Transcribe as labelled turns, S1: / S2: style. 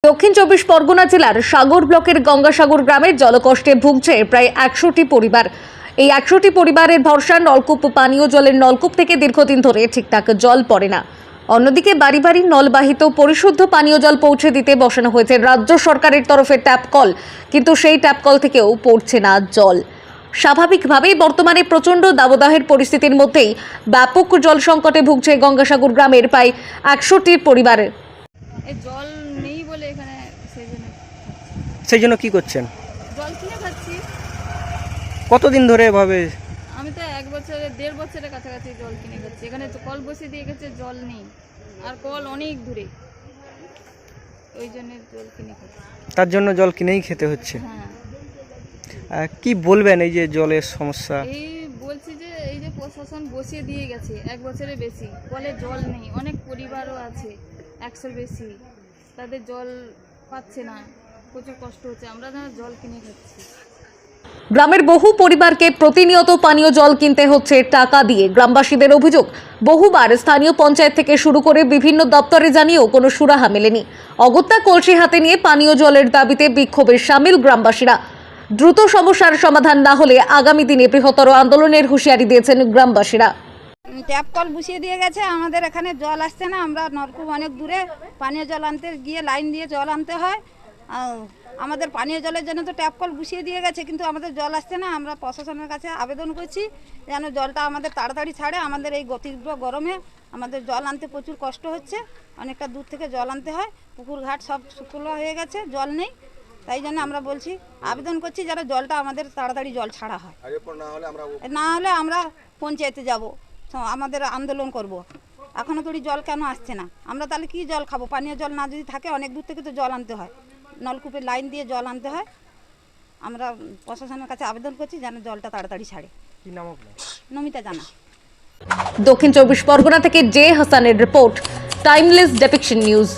S1: দক্ষিণ চব্বিশ পরগনা জেলার সাগর ব্লকের গঙ্গাসাগর গ্রামের জলকষ্টে ভুগছে প্রায় 100টি পরিবার। এই 100টি পরিবারের ভরসা নলকূপ পানীয় জলের নলকূপ থেকে দীর্ঘদিন ধরে ঠিকঠাক জল পড়ে না। অন্যদিকে বাড়ি বাড়ি নলবাহিত পরিশুদ্ধ পানীয় জল পৌঁছে দিতে বসানো হয়েছে রাজ্য সরকারের তরফে ট্যাপ কল, কিন্তু সেই ট্যাপ কল থেকেও পড়ছে না জল। স্বাভাবিকভাবেই বর্তমানে প্রচণ্ড দাবদাহের পরিস্থিতির মধ্যেই ব্যাপক জল সংকটে ভুগছে গঙ্গাসাগর গ্রামের প্রায় 100টি পরিবার।
S2: জল নেই বলে এখানে
S3: সেই জন্য কি করছেন?
S2: জল কিনে খাচ্ছি।
S3: কতদিন ধরে এভাবে?
S2: আমি তো 1 বছরের কাছাকাছি জল কিনে খাচ্ছি। এখানে তো কল বসিয়ে দিয়ে গেছে, জল নেই, আর কল অনেক দূরে, ওই জন্য জল কিনে খাচ্ছি।
S3: তার জন্য জল কিনেই খেতে হচ্ছে।
S2: হ্যাঁ,
S3: কি বলবেন এই যে জলের সমস্যা?
S2: এই বলছি যে এই যে প্রশাসন বসিয়ে দিয়ে গেছে 1 বছরের বেশি, কলে জল নেই। অনেক পরিবারও আছে 100-র বেশি, তাদের জল পাচ্ছে না, প্রচুর কষ্ট হচ্ছে। আমরা জল কিনে খাচ্ছি।
S1: গ্রামের বহু পরিবারকে প্রতিনিয়ত পানীয় জল কিনতে হচ্ছে টাকা দিয়ে। গ্রামবাসীদের অভিযোগ, বহুবার স্থানীয় পঞ্চায়েত থেকে শুরু করে বিভিন্ন দপ্তরে জানিয়েও কোনো সুরাহা মেলেনি। অগত্যা কলসি হাতে নিয়ে পানীয় জলের দাবিতে বিক্ষোভে সামিল গ্রামবাসীরা। দ্রুত সমস্যার সমাধান না হলে আগামী দিনে বৃহত্তর আন্দোলনের হুঁশিয়ারি দিয়েছেন গ্রামবাসীরা।
S4: ট্যাপ কল বসিয়ে দিয়ে গেছে, আমাদের এখানে জল আসছে না। আমরা নলকূপ অনেক দূরে, পানীয় জল আনতে গিয়ে লাইন দিয়ে জল আনতে হয়। আমাদের পানীয় জলের জন্য তো ট্যাপ কল বসিয়ে দিয়ে গেছে, কিন্তু আমাদের জল আসছে না। আমরা প্রশাসনের কাছে আবেদন করছি যেন জলটা আমাদের তাড়াতাড়ি ছাড়ে। আমাদের এই তীব্র গরমে আমাদের জল আনতে প্রচুর কষ্ট হচ্ছে, অনেকটা দূর থেকে জল আনতে হয়। পুকুর ঘাট সব শুকনো হয়ে গেছে, জল নেই। তাই জন্য আমরা বলছি, আবেদন করছি যেন জলটা আমাদের তাড়াতাড়ি জল ছাড়া হয়। না হলে আমরা পঞ্চায়েতে যাব, আমাদের আন্দোলন করব। এখনও তোরই জল কেন আসছে না? আমরা তাহলে কি জল খাবো? পানীয় জল না যদি থাকে, অনেক দূর থেকে তো জল আনতে হয়, নলকূপের লাইন দিয়ে জল আনতে হয়। আমরা প্রশাসনের কাছে আবেদন করছি যেন জলটা তাড়াতাড়ি ছাড়ে।
S3: কি নাম আপনার?
S4: নমিতা জানা।
S1: দক্ষিণ চব্বিশ পরগনা থেকে জে হাসানের রিপোর্ট, টাইমলেস ডেপিকশন নিউজ।